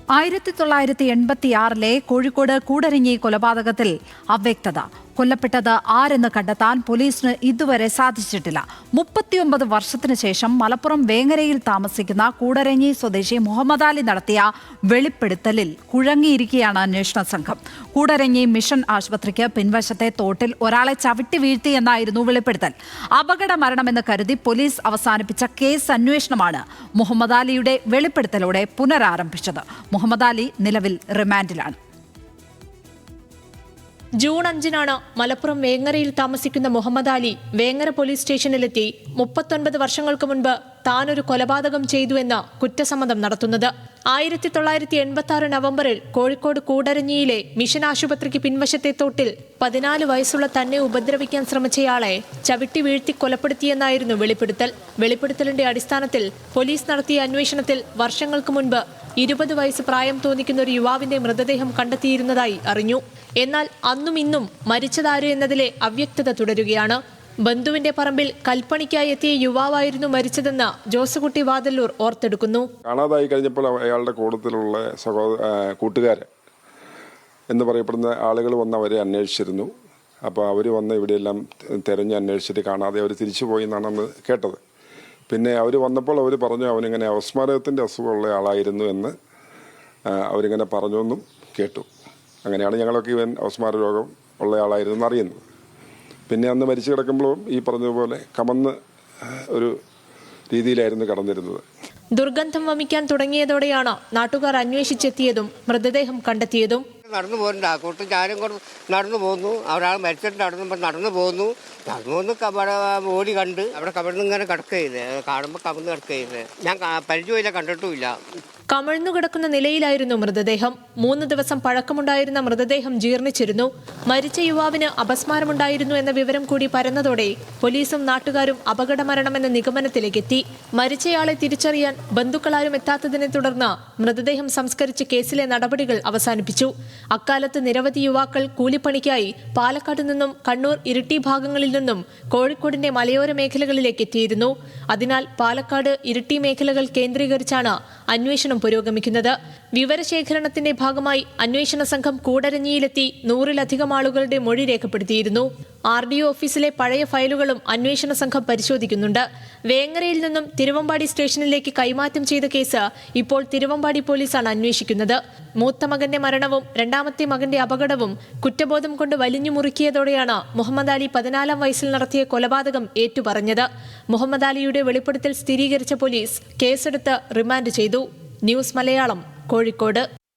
1986 കോഴിക്കോട് കൂടരഞ്ഞി കൊലപാതകത്തിൽ അവ്യക്തത. കൊല്ലപ്പെട്ടത് ആരെന്ന് കണ്ടെത്താൻ പോലീസിന് ഇതുവരെ സാധിച്ചിട്ടില്ല. 39 വർഷത്തിന് ശേഷം മലപ്പുറം വേങ്ങരയിൽ താമസിക്കുന്ന കൂടരഞ്ഞി സ്വദേശി മുഹമ്മദ് അലി നടത്തിയ വെളിപ്പെടുത്തലിൽ കുഴങ്ങിയിരിക്കുകയാണ് അന്വേഷണ സംഘം. കൂടരഞ്ഞി മിഷൻ ആശുപത്രിക്ക് പിൻവശത്തെ തോട്ടിൽ ഒരാളെ ചവിട്ടി വീഴ്ത്തിയെന്നായിരുന്നു വെളിപ്പെടുത്തൽ. അപകട മരണമെന്ന് കരുതി പോലീസ് അവസാനിപ്പിച്ച കേസ് അന്വേഷണമാണ് മുഹമ്മദ് അലിയുടെ വെളിപ്പെടുത്തലോടെ പുനരാരംഭിച്ചത്. മുഹമ്മദ് അലി നിലവിൽ റിമാൻഡിലാണ്. ജൂൺ 5-നാണ് മലപ്പുറം വേങ്ങരയിൽ താമസിക്കുന്ന മുഹമ്മദ് അലി വേങ്ങര പോലീസ് സ്റ്റേഷനിലെത്തി 39 വർഷങ്ങൾക്ക് മുൻപ് താനൊരു കൊലപാതകം ചെയ്തുവെന്ന് കുറ്റസമ്മതം നടത്തുന്നത്. 1986 നവംബറിൽ കോഴിക്കോട് കൂടരഞ്ഞിയിലെ മിഷൻ ആശുപത്രിക്ക് പിൻവശത്തെ തോട്ടിൽ 14 വയസ്സുള്ള തന്നെ ഉപദ്രവിക്കാൻ ശ്രമിച്ചയാളെ ചവിട്ടി വീഴ്ത്തി കൊലപ്പെടുത്തിയെന്നായിരുന്നു വെളിപ്പെടുത്തലിന്റെ അടിസ്ഥാനത്തിൽ പോലീസ് നടത്തിയ അന്വേഷണത്തിൽ വർഷങ്ങൾക്ക് മുൻപ് 20 വയസ്സ് പ്രായം തോന്നിക്കുന്ന ഒരു യുവാവിന്റെ മൃതദേഹം കണ്ടെത്തിയിരുന്നതായി അറിഞ്ഞു. എന്നാൽ അന്നും ഇന്നും മരിച്ചതാര് എന്നതിലെ അവ്യക്തത തുടരുകയാണ്. ബന്ധുവിന്റെ പറമ്പിൽ കൽപ്പണിക്കായി എത്തിയ യുവാവായിരുന്നു മരിച്ചതെന്ന് ജോസുകുട്ടി വാതല്ലൂർ ഓർത്തെടുക്കുന്നു. കാണാതായി കഴിഞ്ഞപ്പോൾ അയാളുടെ കൂട്ടത്തിലുള്ള കൂട്ടുകാര് എന്ന് പറയപ്പെടുന്ന ആളുകൾ വന്ന് അവരെ അന്വേഷിച്ചിരുന്നു. അപ്പോൾ അവർ വന്ന് ഇവിടെയെല്ലാം തിരഞ്ഞ് അന്വേഷിച്ചിട്ട് കാണാതെ അവർ തിരിച്ചു പോയി എന്നാണ് നമ്മൾ കേട്ടത്. പിന്നെ അവർ വന്നപ്പോൾ അവർ പറഞ്ഞു അവനിങ്ങനെ അവസ്മാരകത്തിൻ്റെ അസുഖമുള്ള ആളായിരുന്നു എന്ന് അവരിങ്ങനെ പറഞ്ഞു എന്നും കേട്ടു. അങ്ങനെയാണ് ഞങ്ങളൊക്കെ ഇവൻ അവസ്മാര രോഗം ഉള്ള ആളായിരുന്നു എന്നറിയുന്നത്. പിന്നെ അന്ന് മരിച്ചു കിടക്കുമ്പോഴും ഈ പറഞ്ഞതുപോലെ കമന്ന് ഒരു രീതിയിലായിരുന്നു കടന്നിരുന്നത്. ദുർഗന്ധം വമിക്കാൻ തുടങ്ങിയതോടെയാണ് നാട്ടുകാർ അന്വേഷിച്ചെത്തിയതും മൃതദേഹം കണ്ടെത്തിയതും. നടന്നു പോകുന്നുണ്ട്, ആ കൂട്ടം ഞാനും കൂടെ നടന്നു പോകുന്നു. ഒരാൾ മരിച്ചിട്ട് നടന്നു പോകുന്നു. ഓടി കണ്ട് അവിടെ കവിടുന്ന് ഇങ്ങനെ കിടക്കുകയില്ലേ, കാണുമ്പോൾ കവിന്ന് കിടക്കുകയില്ലേ. ഞാൻ പരിചയമില്ല, കണ്ടിട്ടുമില്ല. കമിഴ്ന്നു കിടക്കുന്ന നിലയിലായിരുന്നു മൃതദേഹം. 3 ദിവസം പഴക്കമുണ്ടായിരുന്ന മൃതദേഹം ജീർണിച്ചിരുന്നു. മരിച്ച യുവാവിന് അപസ്മാരമുണ്ടായിരുന്നു എന്ന വിവരം കൂടി പരന്നതോടെ പോലീസും നാട്ടുകാരും അപകടമരണമെന്ന നിഗമനത്തിലേക്കെത്തി. മരിച്ചയാളെ തിരിച്ചറിയാൻ ബന്ധുക്കളാരും എത്താത്തതിനെ തുടർന്ന് മൃതദേഹം സംസ്കരിച്ച് കേസിലെ നടപടികൾ അവസാനിപ്പിച്ചു. അക്കാലത്ത് നിരവധി യുവാക്കൾ കൂലിപ്പണിക്കായി പാലക്കാട് നിന്നും കണ്ണൂർ, ഇരിട്ടി ഭാഗങ്ങളിൽ നിന്നും കോഴിക്കോടിന്റെ മലയോര മേഖലകളിലേക്ക് എത്തിയിരുന്നു. അതിനാൽ പാലക്കാട്, ഇരിട്ടി മേഖലകൾ കേന്ദ്രീകരിച്ചാണ് അന്വേഷണം പുരോഗമിക്കുന്നത്. വിവരശേഖരണത്തിന്റെ ഭാഗമായി അന്വേഷണ സംഘം കൂടരഞ്ഞിയിലെത്തി 100-ലധികം ആളുകളുടെ മൊഴി രേഖപ്പെടുത്തിയിരുന്നു. RDO ഓഫീസിലെ പഴയ ഫയലുകളും അന്വേഷണ സംഘം പരിശോധിക്കുന്നുണ്ട്. വേങ്ങരയിൽ നിന്നും തിരുവമ്പാടി സ്റ്റേഷനിലേക്ക് കൈമാറ്റം ചെയ്ത കേസ് ഇപ്പോൾ തിരുവമ്പാടി പോലീസാണ് അന്വേഷിക്കുന്നത്. മൂത്ത മകന്റെ മരണവും രണ്ടാമത്തെ മകന്റെ അപകടവും കുറ്റബോധം കൊണ്ട് വലിഞ്ഞു മുറുക്കിയതോടെയാണ് മുഹമ്മദ് അലി 14-ാം വയസ്സിൽ നടത്തിയ കൊലപാതകം ഏറ്റുപറഞ്ഞത്. മുഹമ്മദ് അലിയുടെ വെളിപ്പെടുത്തൽ സ്ഥിരീകരിച്ച പോലീസ് കേസെടുത്ത് റിമാൻഡ് ചെയ്തു. ന്യൂസ് മലയാളം, കോഴിക്കോട്.